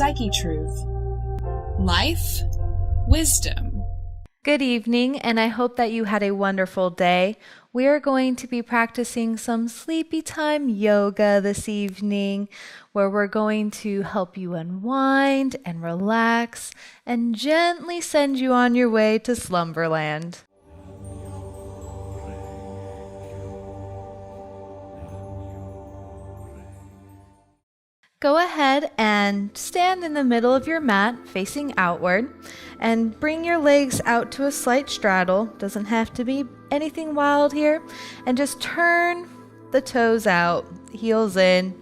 Psyche Truth. Life, wisdom. Good evening, and I hope that you had a wonderful day. We are going to be practicing some sleepy time yoga this evening, where we're going to help you unwind and relax and gently send you on your way to slumberland. Go ahead and stand in the middle of your mat facing outward and bring your legs out to a slight straddle. Doesn't have to be anything wild here. And just turn the toes out, heels in.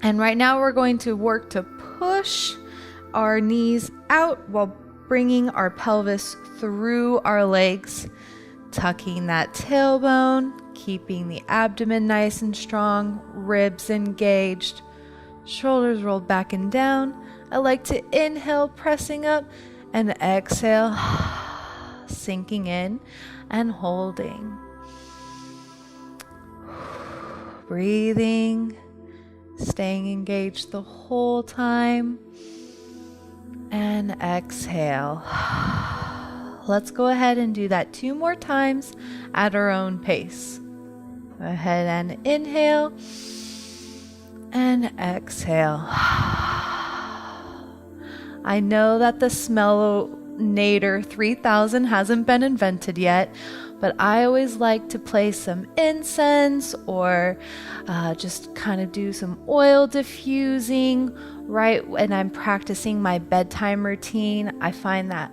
And right now we're going to work to push our knees out while bringing our pelvis through our legs, tucking that tailbone, keeping the abdomen nice and strong, ribs engaged. Shoulders rolled back and down. I like to inhale, pressing up, and exhale, sinking in and holding. Breathing, staying engaged the whole time, and exhale. Let's go ahead and do that 2 more times at our own pace. Go ahead and inhale. And exhale. I know that the Smellonator 3000 hasn't been invented yet, but I always like to play some incense or just kind of do some oil diffusing right when I'm practicing my bedtime routine. I find that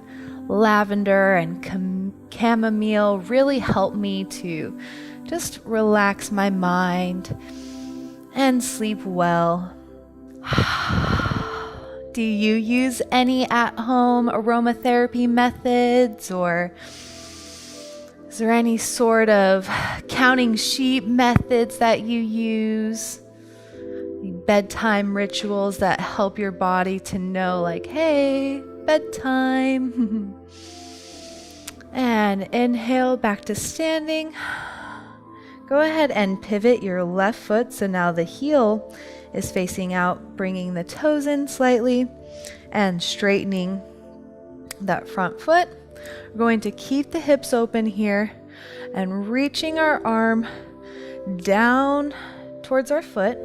lavender and chamomile really help me to just relax my mind and sleep well. Do you use any at-home aromatherapy methods, or is there any sort of counting sheep methods that you use? Bedtime rituals that help your body to know, like, hey, bedtime. And inhale back to standing. Go ahead and pivot your left foot so now the heel is facing out, bringing the toes in slightly and straightening that front foot. We're going to keep the hips open here and reaching our arm down towards our foot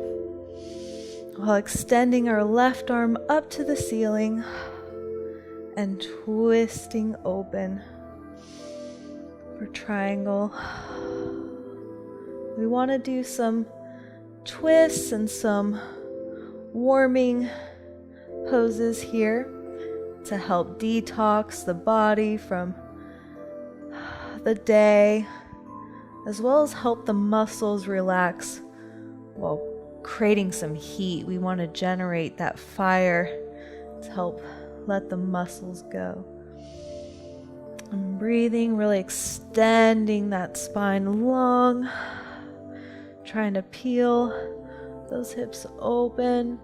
while extending our left arm up to the ceiling and twisting open for triangle. We want to do some twists and some warming poses here to help detox the body from the day, as well as help the muscles relax while creating some heat. We want to generate that fire to help let the muscles go. And breathing, really extending that spine long. Trying to peel those hips open.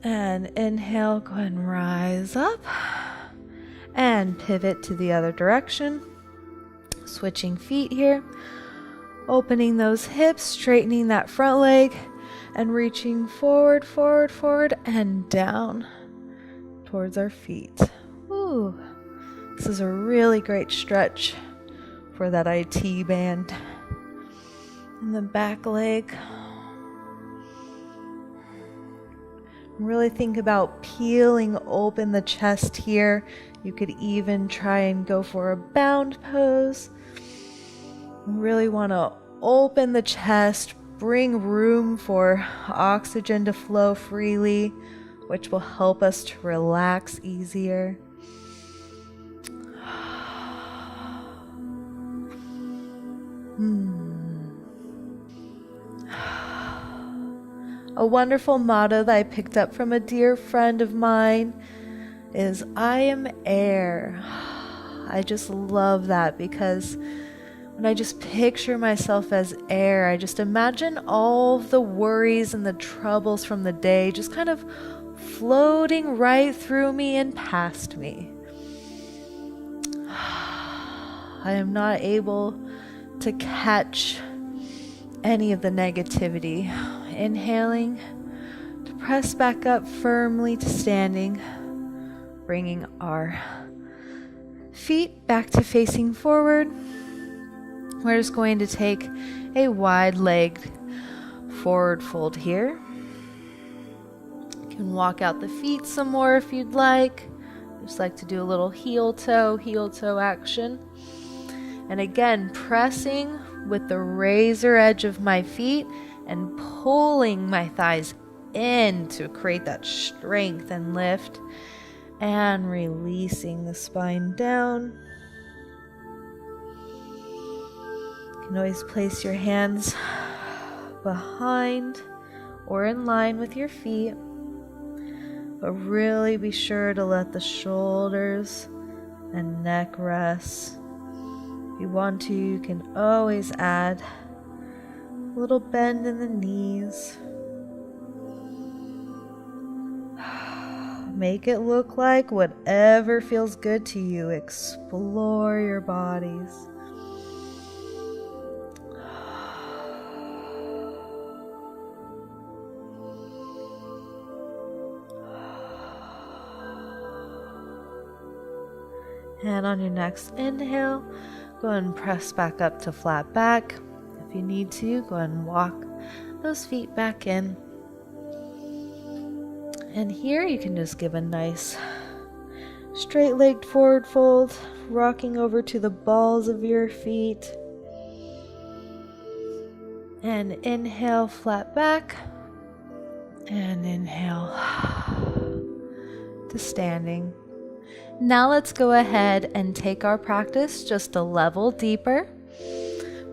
And inhale, go ahead and rise up. And pivot to the other direction. Switching feet here. Opening those hips, straightening that front leg. And reaching forward, forward, forward, and down towards our feet. Ooh, this is a really great stretch for that IT band. And the back leg. Really think about peeling open the chest here. You could even try and go for a bound pose. You really want to open the chest, bring room for oxygen to flow freely, which will help us to relax easier. A wonderful motto that I picked up from a dear friend of mine is, I am air. I just love that because when I just picture myself as air, I just imagine all the worries and the troubles from the day just kind of floating right through me and past me. I am not able to catch any of the negativity. Inhaling to press back up firmly to standing, bringing our feet back to facing forward. We're just going to take a wide-legged forward fold here. You can walk out the feet some more if you'd like. Just like to do a little heel-toe action. And again, pressing with the razor edge of my feet and pulling my thighs in to create that strength and lift, and releasing the spine down. You can always place your hands behind or in line with your feet, but really be sure to let the shoulders and neck rest. If you want to, you can always add a little bend in the knees. Make it look like whatever feels good to you. Explore your bodies. And on your next inhale, go ahead and press back up to flat back. If you need to, go ahead and walk those feet back in. And here you can just give a nice straight-legged forward fold, rocking over to the balls of your feet. And inhale, flat back. And inhale to standing. Now let's go ahead and take our practice just a level deeper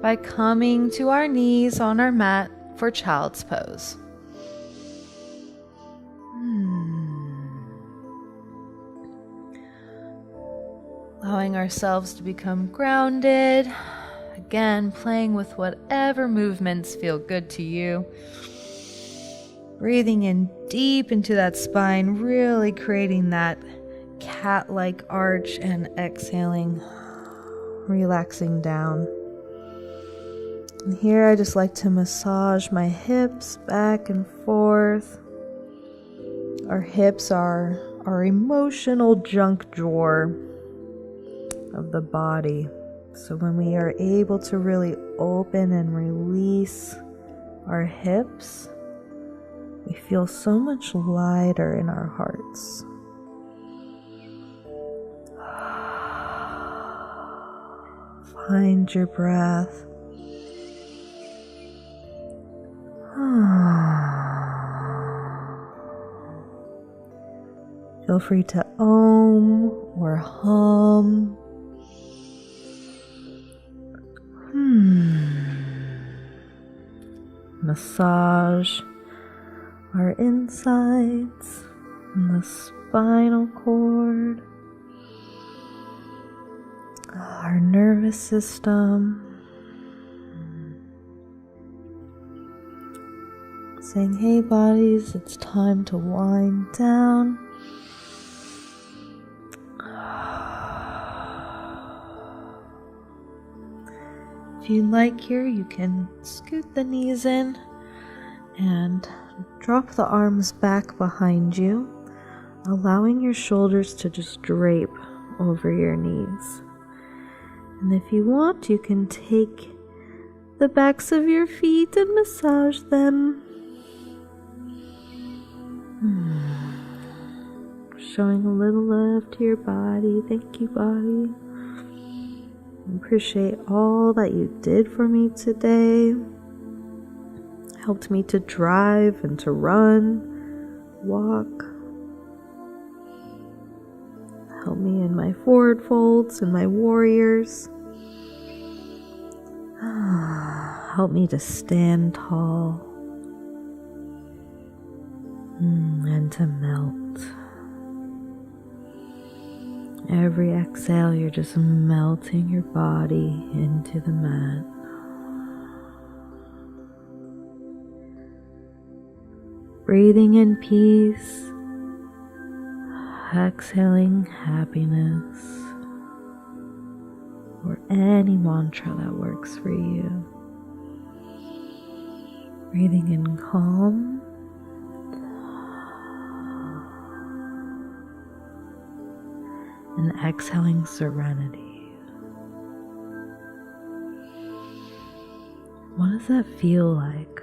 by coming to our knees on our mat for child's pose. Allowing ourselves to become grounded. Again, playing with whatever movements feel good to you. Breathing in deep into that spine, really creating that cat-like arch, and exhaling, relaxing down. And here I just like to massage my hips back and forth. Our hips are our emotional junk drawer of the body. So when we are able to really open and release our hips, we feel so much lighter in our hearts. Find your breath. Feel free to om or hum. Massage our insides and the spinal cord, our nervous system. Saying, hey bodies, it's time to wind down. If you like here, you can scoot the knees in and drop the arms back behind you, allowing your shoulders to just drape over your knees. And if you want, you can take the backs of your feet and massage them. Showing a little love to your body. Thank you, body. I appreciate all that you did for me today. Helped me to drive and to run, walk. Help me in my forward folds and my warriors. Help me to stand tall and to melt. Every exhale, you're just melting your body into the mat. Breathing in peace, exhaling happiness, or any mantra that works for you. Breathing in calm and exhaling serenity. What does that feel like?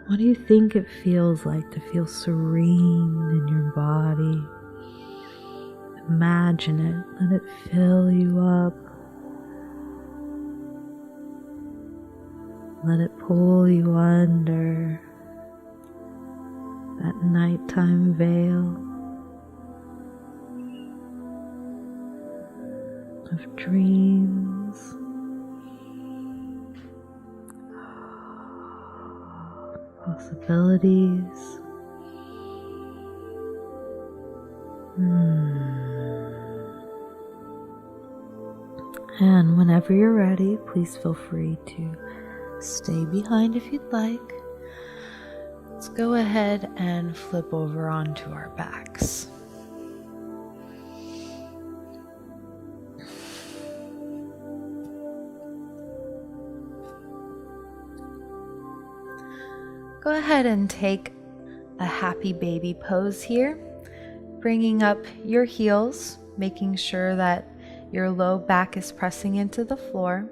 What do you think it feels like to feel serene in your body? Imagine it. Let it fill you up. Let it pull you under that nighttime veil of dreams. Possibilities. And whenever you're ready, please feel free to stay behind if you'd like. Let's go ahead and flip over onto our backs. Go ahead and take a happy baby pose here, bringing up your heels, making sure that your low back is pressing into the floor.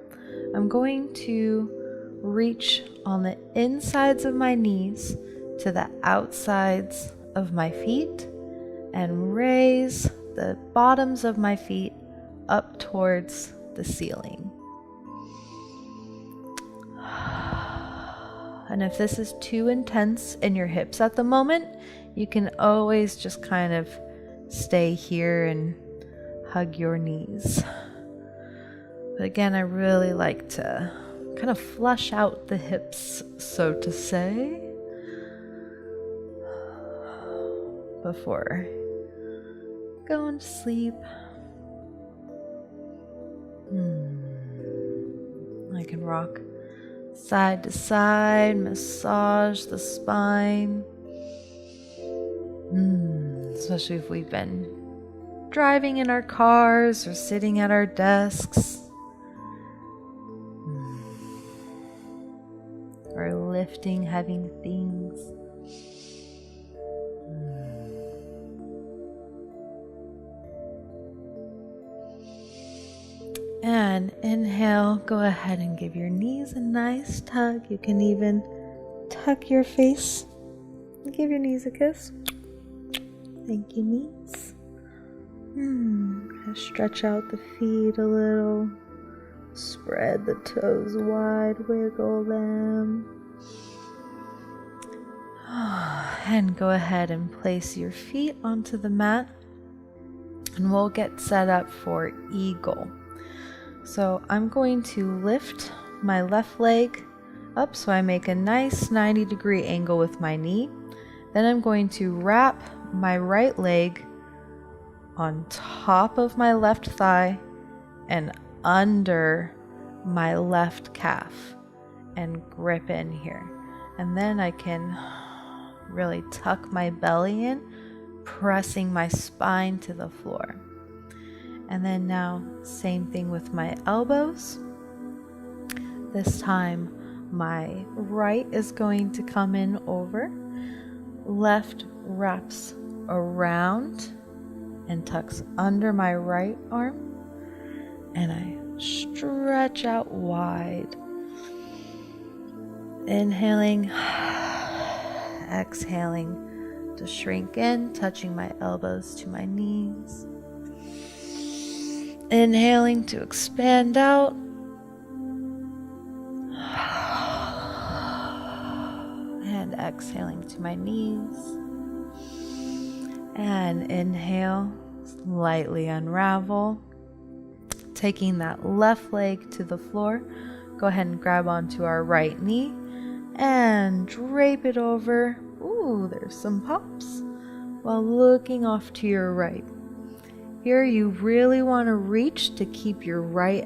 I'm going to reach on the insides of my knees to the outsides of my feet and raise the bottoms of my feet up towards the ceiling. And if this is too intense in your hips at the moment, you can always just kind of stay here and hug your knees. But again, I really like to kind of flush out the hips, so to say, before going to sleep. I can rock side to side, massage the spine. Especially if we've been driving in our cars or sitting at our desks. Or lifting heavy things. And inhale, go ahead and give your knees a nice tug. You can even tuck your face and give your knees a kiss. Thank you, knees. Stretch out the feet a little. Spread the toes wide, wiggle them. And go ahead and place your feet onto the mat. And we'll get set up for eagle. So I'm going to lift my left leg up so I make a nice 90-degree angle with my knee. Then I'm going to wrap my right leg on top of my left thigh and under my left calf and grip in here. And then I can really tuck my belly in, pressing my spine to the floor. And then now, same thing with my elbows. This time, my right is going to come in over, left wraps around and tucks under my right arm, and I stretch out wide. Inhaling, exhaling to shrink in, touching my elbows to my knees. Inhaling to expand out. And exhaling to my knees. And inhale, lightly unravel. Taking that left leg to the floor, go ahead and grab onto our right knee and drape it over. Ooh, there's some pops. While looking off to your right. Here you really want to reach to keep your right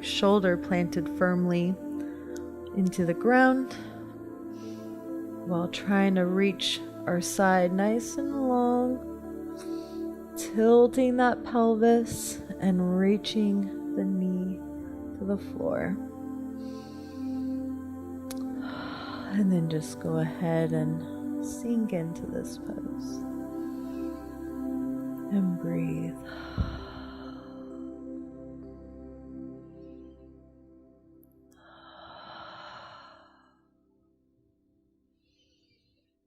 shoulder planted firmly into the ground while trying to reach our side nice and long, tilting that pelvis and reaching the knee to the floor. And then just go ahead and sink into this pose. And breathe.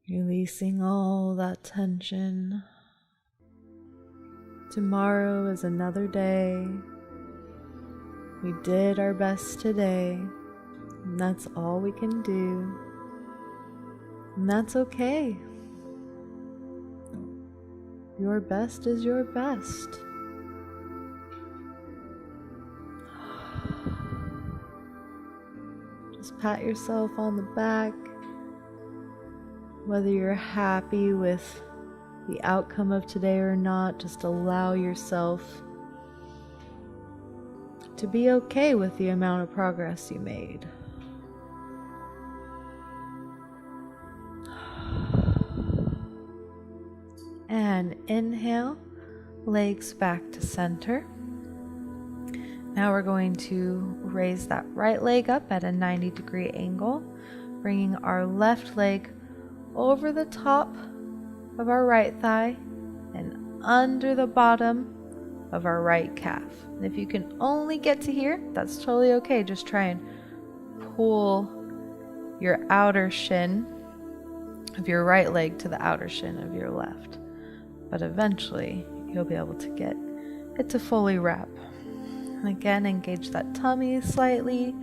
Releasing all that tension. Tomorrow is another day. We did our best today, and that's all we can do. And that's okay. Your best is your best. Just pat yourself on the back. Whether you're happy with the outcome of today or not, just allow yourself to be okay with the amount of progress you made. And inhale, legs back to center. Now we're going to raise that right leg up at a 90-degree angle, bringing our left leg over the top of our right thigh and under the bottom of our right calf. And if you can only get to here, that's totally okay. Just try and pull your outer shin of your right leg to the outer shin of your left. But eventually you'll be able to get it to fully wrap. And again, engage that tummy slightly.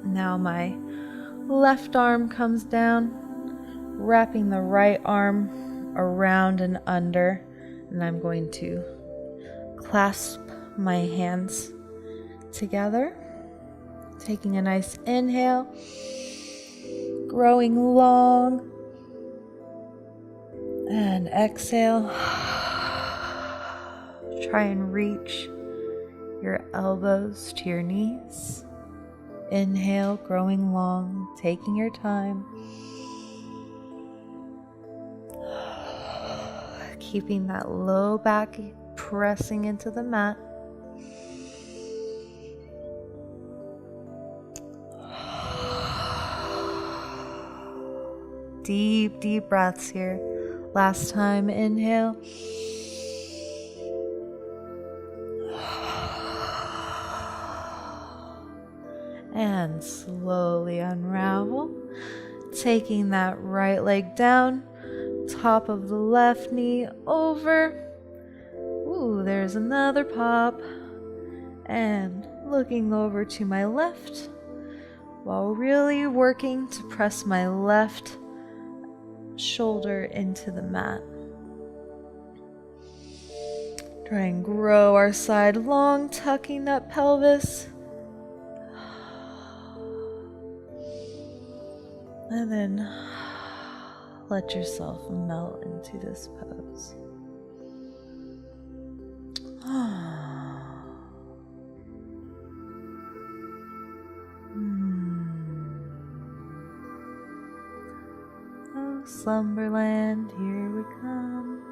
Now my left arm comes down, wrapping the right arm around and under, and I'm going to clasp my hands together, taking a nice inhale, growing long, and exhale. Try and reach your elbows to your knees. Inhale, growing long, taking your time. Keeping that low back pressing into the mat. Deep, deep breaths here. Last time, inhale. And slowly unravel. Taking that right leg down, top of the left knee over. Ooh, there's another pop. And looking over to my left, while really working to press my left shoulder into the mat. Try and grow our side long, tucking that pelvis. And then let yourself melt into this pose. Oh, Slumberland, here we come.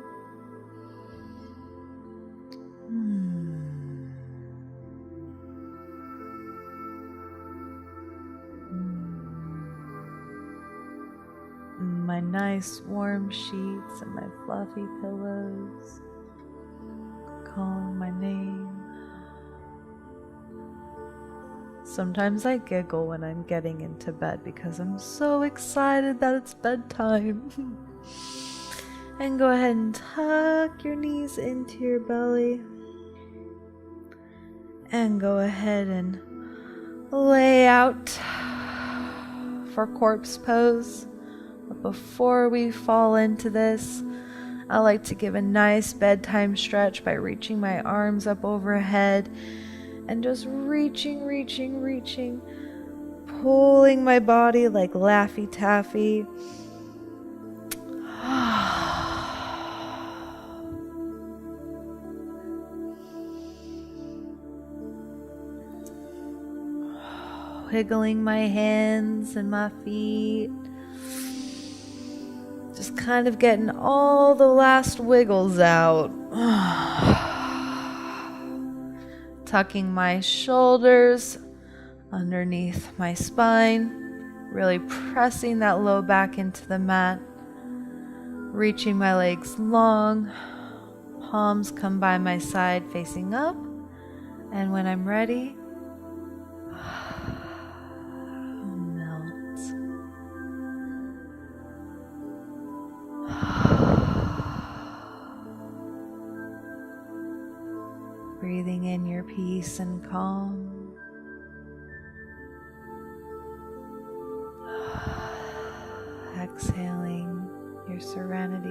My nice warm sheets and my fluffy pillows calling my name. Sometimes I giggle when I'm getting into bed because I'm so excited that it's bedtime. And go ahead and tuck your knees into your belly. And go ahead and lay out for corpse pose. But before we fall into this, I like to give a nice bedtime stretch by reaching my arms up overhead and just reaching, pulling my body like Laffy Taffy. Wiggling my hands and my feet. Just kind of getting all the last wiggles out. Tucking my shoulders underneath my spine. Really pressing that low back into the mat. Reaching my legs long. palms come by my side facing up. And when I'm ready, melt. Breathing in your peace and calm. Exhaling your serenity.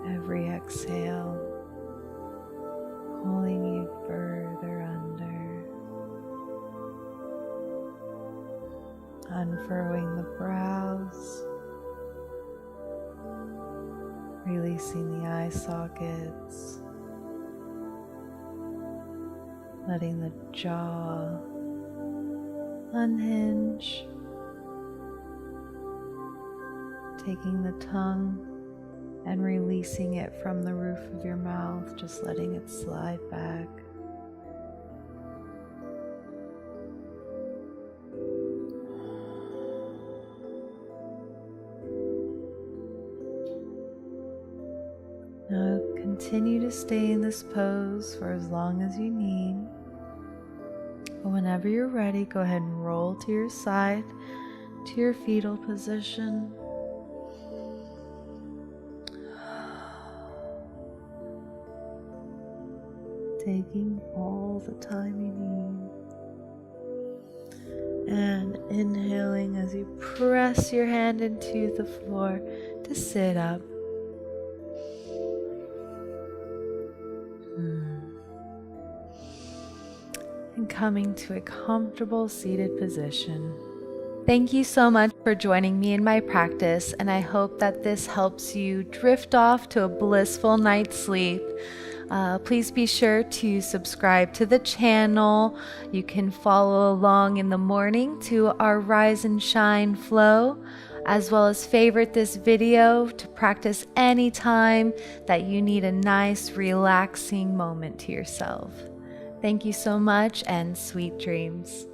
Every exhale, pulling you further under, unfurrowing the brows, releasing the eye sockets, letting the jaw unhinge, taking the tongue and releasing it from the roof of your mouth, just letting it slide back. Now continue to stay in this pose for as long as you need. But whenever you're ready, go ahead and roll to your side, to your fetal position. Taking all the time you need. And inhaling as you press your hand into the floor to sit up. And coming to a comfortable seated position. Thank you so much for joining me in my practice, and I hope that this helps you drift off to a blissful night's sleep. Please be sure to subscribe to the channel. You can follow along in the morning to our Rise and Shine flow, as well as favorite this video to practice anytime that you need a nice, relaxing moment to yourself. Thank you so much, and sweet dreams.